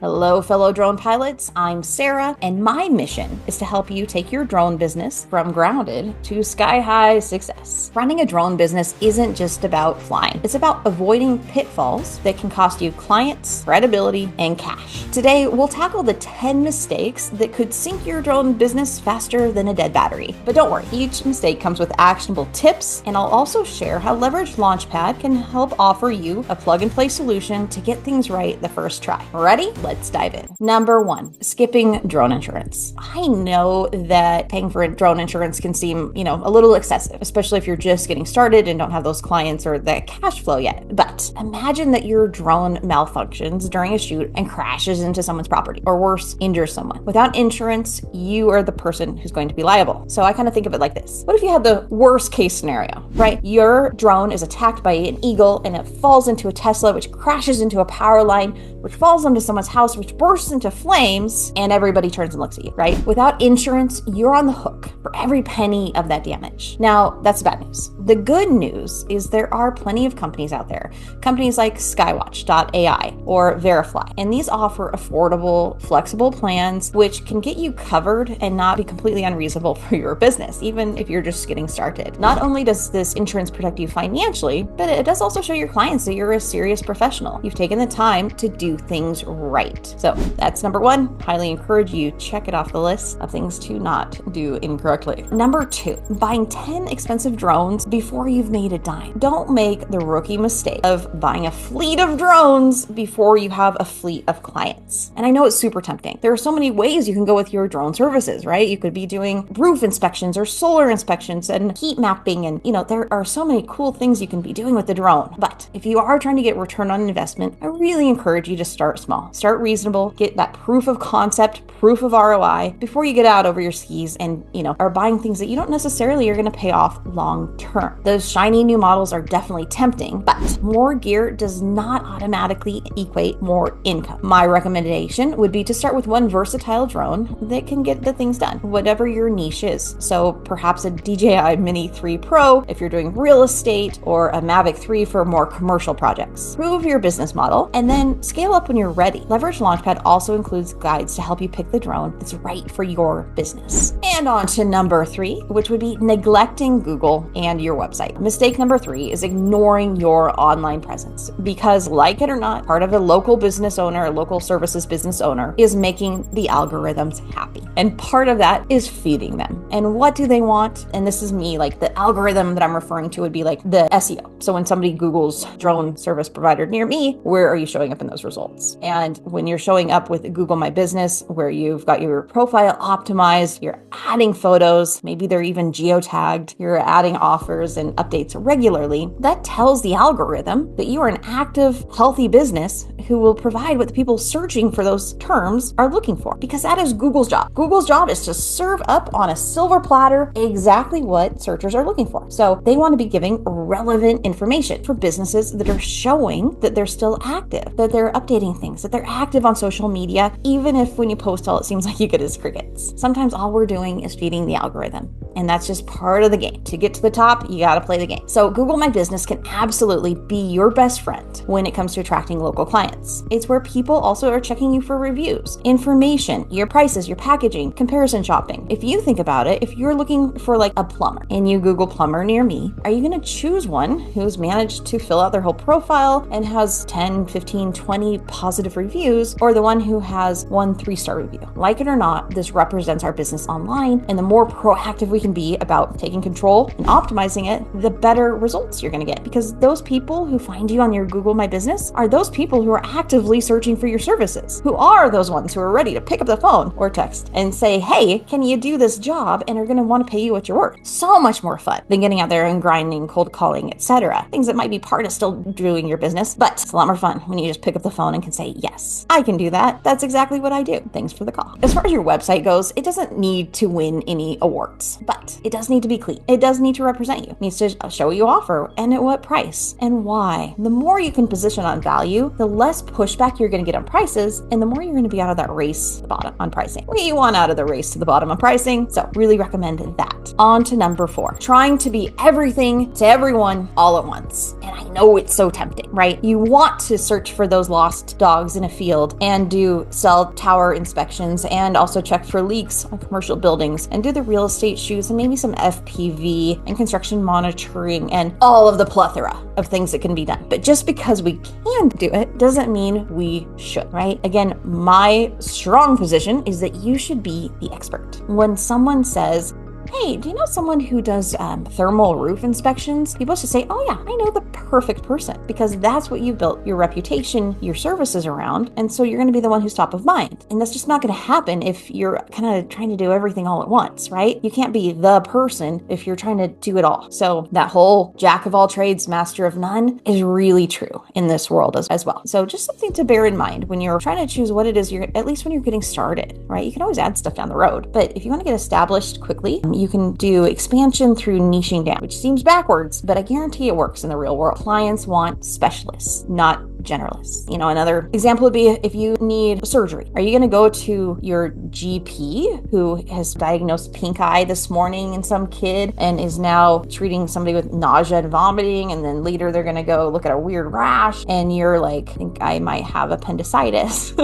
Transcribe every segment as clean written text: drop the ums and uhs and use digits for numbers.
Hello, fellow drone pilots. I'm Sarah, and my mission is to help you take your drone business from grounded to sky-high success. Running a drone business isn't just about flying. It's about avoiding pitfalls that can cost you clients, credibility, and cash. Today, we'll tackle the 10 mistakes that could sink your drone business faster than a dead battery. But don't worry, each mistake comes with actionable tips, and I'll also share how Leverage Launchpad can help offer you a plug-and-play solution to get things right the first try. Ready? Let's dive in. Number 1, skipping drone insurance. I know that paying for drone insurance can seem, a little excessive, especially if you're just getting started and don't have those clients or that cash flow yet. But imagine that your drone malfunctions during a shoot and crashes into someone's property, or worse, injures someone. Without insurance, you are the person who's going to be liable. So I kind of think of it like this. What if you had the worst case scenario, right? Your drone is attacked by an eagle and it falls into a Tesla, which crashes into a power line, which falls onto someone's house, which bursts into flames, and everybody turns and looks at you, right? Without insurance, you're on the hook for every penny of that damage. Now, that's the bad news. The good news is there are plenty of companies out there, companies like Skywatch.ai or Verifly, and these offer affordable, flexible plans which can get you covered and not be completely unreasonable for your business, even if you're just getting started. Not only does this insurance protect you financially, but it does also show your clients that you're a serious professional. You've taken the time to do things right. So that's number 1. Highly encourage you check it off the list of things to not do incorrectly. Number 2, buying 10 expensive drones before you've made a dime. Don't make the rookie mistake of buying a fleet of drones before you have a fleet of clients. And I know it's super tempting. There are so many ways you can go with your drone services, right? You could be doing roof inspections or solar inspections and heat mapping, and there are so many cool things you can be doing with the drone. But if you are trying to get return on investment, I really encourage you to start small. Start reasonable, get that proof of concept, proof of ROI before you get out over your skis and, are buying things that you don't necessarily are going to pay off long term. Those shiny new models are definitely tempting, but more gear does not automatically equate more income. My recommendation would be to start with one versatile drone that can get the things done, whatever your niche is. So perhaps a DJI Mini 3 Pro if you're doing real estate, or a Mavic 3 for more commercial projects. Prove your business model and then scale up when you're ready. Leverage Launchpad also includes guides to help you pick the drone that's right for your business. And on to number 3, which would be neglecting Google and your website. Mistake number 3 is ignoring your online presence, because like it or not, part of a local business owner, a local services business owner, is making the algorithms happy. And part of that is feeding them. And what do they want? And this is me, like the algorithm that I'm referring to would be like the SEO. So when somebody Googles drone service provider near me, where are you showing up in those results? And when you're showing up with Google My Business, where you've got your profile optimized, you're adding photos, maybe they're even geotagged, you're adding offers and updates regularly, that tells the algorithm that you are an active, healthy business who will provide what the people searching for those terms are looking for, because that is Google's job. Google's job is to serve up on a silver platter exactly what searchers are looking for. So they want to be giving relevant information for businesses that are showing that they're still active, that they're updating things, that they're active on social media, even if when you post all it seems like you get is crickets. Sometimes all we're doing is feeding the algorithm, and that's just part of the game. To get to the top, you got to play the game. So Google My Business can absolutely be your best friend when it comes to attracting local clients. It's where people also are checking you for reviews, information, your prices, your packaging, comparison shopping. If you think about it, if you're looking for like a plumber and you Google plumber near me, are you going to choose one who's managed to fill out their whole profile and has 10, 15, 20 positive reviews, or the one who has 1 3-star review? Like it or not, this represents our business online, and the more proactive we can be about taking control and optimizing it, the better results you're going to get, because those people who find you on your Google My Business are those people who are actively searching for your services, who are those ones who are ready to pick up the phone or text and say, hey, can you do this job, and are going to want to pay you what you're worth. So much more fun than getting out there and grinding, cold calling, etc. Things that might be part of still doing your business, but it's a lot more fun when you just pick up the phone and can say, yes, I can do that. That's exactly what I do. Thanks for the call. As far as your website goes, it doesn't need to win any awards. but it does need to be clean. It does need to represent you. It needs to show what you offer and at what price and why. The more you can position on value, the less pushback you're going to get on prices, and the more you're going to be out of that race to the bottom on pricing. We want out of the race to the bottom on pricing, so really recommend that. On to number 4, trying to be everything to everyone all at once. And I know it's so tempting, right? You want to search for those lost dogs in a field and do cell tower inspections and also check for leaks on commercial buildings and do the real estate shoots and maybe some FPV and construction monitoring and all of the plethora of things that can be done. But just because we can do it doesn't mean we should, right? Again, my strong position is that you should be the expert. When someone says, hey, do you know someone who does thermal roof inspections? People should say, oh yeah, I know the perfect person, because that's what you've built your reputation, your services around. And so you're going to be the one who's top of mind. And that's just not going to happen if you're kind of trying to do everything all at once, right? You can't be the person if you're trying to do it all. So that whole jack of all trades, master of none is really true in this world as well. So just something to bear in mind when you're trying to choose what it is at least when you're getting started, right? You can always add stuff down the road, but if you want to get established quickly, you can do expansion through niching down, which seems backwards, but I guarantee it works in the real world. Clients want specialists, not generalists. Another example would be if you need surgery. Are you going to go to your GP who has diagnosed pink eye this morning in some kid and is now treating somebody with nausea and vomiting, and then later they're going to go look at a weird rash and you're like, I think I might have appendicitis?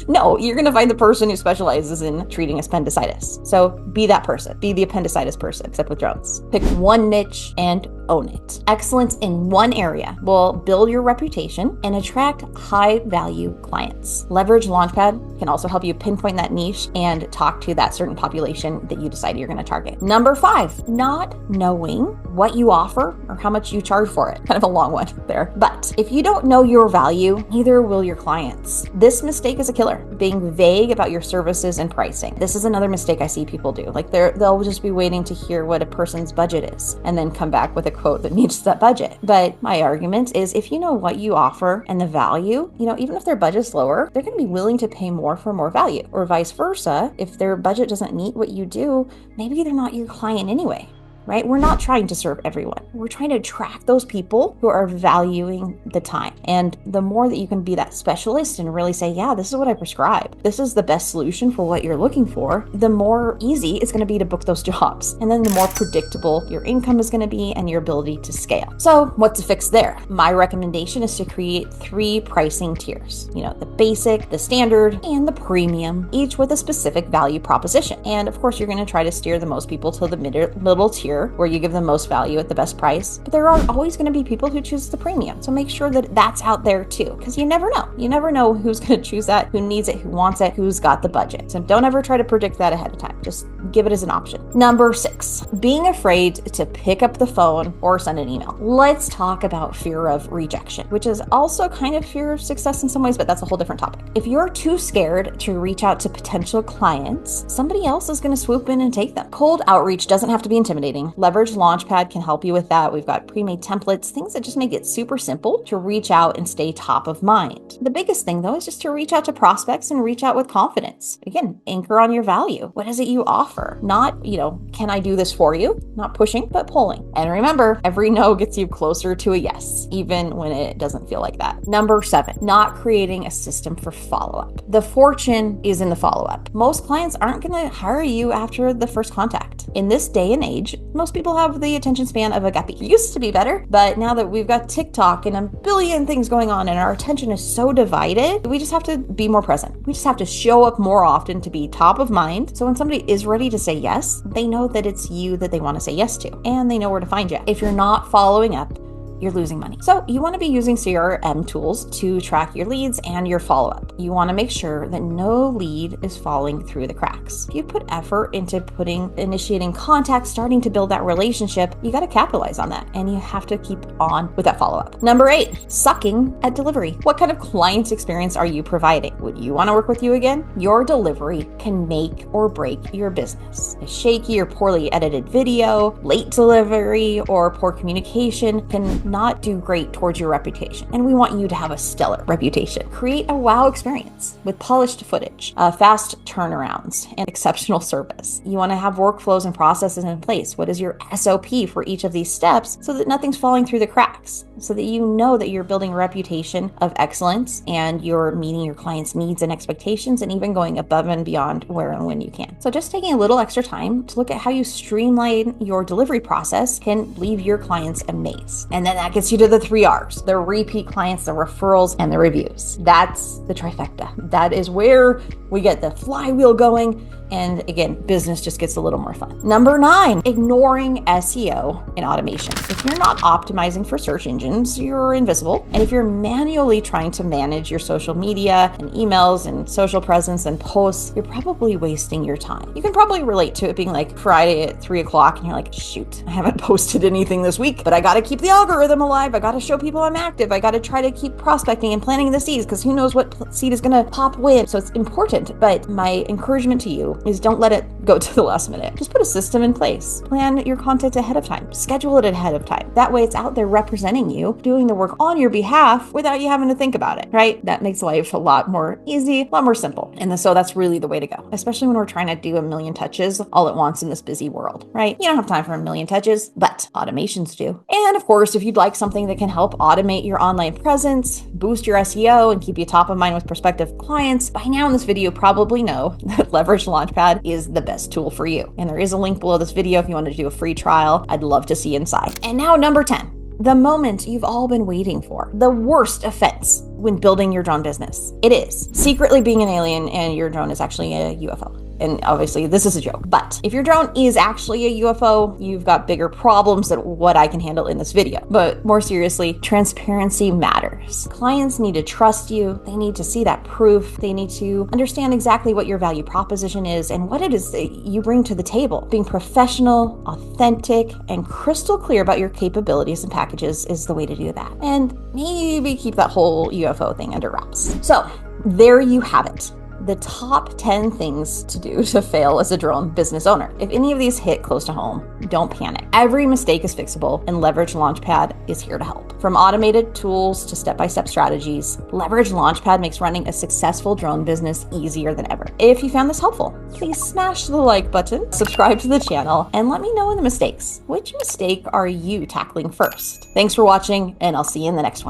No, you're going to find the person who specializes in treating appendicitis. So be that person. Be the appendicitis person, except with drones. Pick one niche and own it. Excellence in one area will build your reputation and attract high value clients. Leverage Launchpad can also help you pinpoint that niche and talk to that certain population that you decide you're going to target. Number 5, not knowing what you offer or how much you charge for it. Kind of a long one there. But if you don't know your value, neither will your clients. This mistake is a killer, being vague about your services and pricing. This is another mistake I see people do. Like they'll just be waiting to hear what a person's budget is and then come back with a quote that meets that budget. But my argument is if you know what you offer and the value, even if their budget's lower, they're going to be willing to pay more for more value, or vice versa. If their budget doesn't meet what you do, maybe they're not your client anyway. Right? We're not trying to serve everyone. We're trying to attract those people who are valuing the time. And the more that you can be that specialist and really say, yeah, this is what I prescribe. This is the best solution for what you're looking for. The more easy it's going to be to book those jobs. And then the more predictable your income is going to be and your ability to scale. So what's the fix there? My recommendation is to create 3 pricing tiers. The basic, the standard, and the premium, each with a specific value proposition. And of course, you're going to try to steer the most people to the middle tier, where you give the most value at the best price. But there are always going to be people who choose the premium. So make sure that that's out there too, because you never know. You never know who's going to choose that, who needs it, who wants it, who's got the budget. So don't ever try to predict that ahead of time. Just give it as an option. Number 6, being afraid to pick up the phone or send an email. Let's talk about fear of rejection, which is also kind of fear of success in some ways, but that's a whole different topic. If you're too scared to reach out to potential clients, somebody else is going to swoop in and take them. Cold outreach doesn't have to be intimidating. Leverage Launchpad can help you with that. We've got pre-made templates, things that just make it super simple to reach out and stay top of mind. The biggest thing though is just to reach out to prospects and reach out with confidence. Again, anchor on your value. What is it you offer? Not, can I do this for you? Not pushing, but pulling. And remember, every no gets you closer to a yes, even when it doesn't feel like that. Number 7, not creating a system for follow-up. The fortune is in the follow-up. Most clients aren't going to hire you after the first contact. In this day and age, most people have the attention span of a guppy. It used to be better, but now that we've got TikTok and a billion things going on and our attention is so divided, we just have to be more present. We just have to show up more often to be top of mind. So when somebody is ready to say yes, they know that it's you that they want to say yes to, and they know where to find you. If you're not following up, you're losing money. So you want to be using CRM tools to track your leads and your follow-up. You want to make sure that no lead is falling through the cracks. If you put effort into initiating contact, starting to build that relationship, you got to capitalize on that, and you have to keep on with that follow-up. Number 8, sucking at delivery. What kind of client experience are you providing? Would you want to work with you again? Your delivery can make or break your business. A shaky or poorly edited video, late delivery, or poor communication can not do great towards your reputation. And we want you to have a stellar reputation. Create a wow experience with polished footage, fast turnarounds, and exceptional service. You want to have workflows and processes in place. What is your SOP for each of these steps so that nothing's falling through the cracks, so that you know that you're building a reputation of excellence and you're meeting your clients' needs and expectations and even going above and beyond where and when you can. So just taking a little extra time to look at how you streamline your delivery process can leave your clients amazed. And then that gets you to the 3 R's: the repeat clients, the referrals, and the reviews. That's the trifecta. That is where we get the flywheel going. And again, business just gets a little more fun. Number 9, ignoring SEO and automation. If you're not optimizing for search engines, you're invisible. And if you're manually trying to manage your social media and emails and social presence and posts, you're probably wasting your time. You can probably relate to it being like Friday at 3 o'clock and you're like, shoot, I haven't posted anything this week, but I got to keep the algorithm alive. I got to show people I'm active. I got to try to keep prospecting and planting the seeds because who knows what seed is going to pop when. So it's important. But my encouragement to you is don't let it go to the last minute. Just put a system in place. Plan your content ahead of time. Schedule it ahead of time. That way it's out there representing you, doing the work on your behalf without you having to think about it, right? That makes life a lot more easy, a lot more simple. And so that's really the way to go, especially when we're trying to do a million touches all at once in this busy world, right? You don't have time for a million touches, but automations do. And of course, if you'd like something that can help automate your online presence, boost your SEO, and keep you top of mind with prospective clients, by now in this video, you probably know that Leverage Launchpad is the best tool for you. And there is a link below this video if you want to do a free trial. I'd love to see inside. And now number 10, the moment you've all been waiting for, the worst offense when building your drone business. It is secretly being an alien and your drone is actually a UFO. And obviously this is a joke, but if your drone is actually a UFO, you've got bigger problems than what I can handle in this video. But more seriously, transparency matters. Clients need to trust you. They need to see that proof. They need to understand exactly what your value proposition is and what it is that you bring to the table. Being professional, authentic, and crystal clear about your capabilities and packages is the way to do that. And maybe keep that whole UFO thing under wraps. So there you have it. The top 10 things to do to fail as a drone business owner. If any of these hit close to home, don't panic. Every mistake is fixable and Leverage Launchpad is here to help. From automated tools to step-by-step strategies, Leverage Launchpad makes running a successful drone business easier than ever. If you found this helpful, please smash the like button, subscribe to the channel, and let me know in the mistakes. Which mistake are you tackling first? Thanks for watching, and I'll see you in the next one.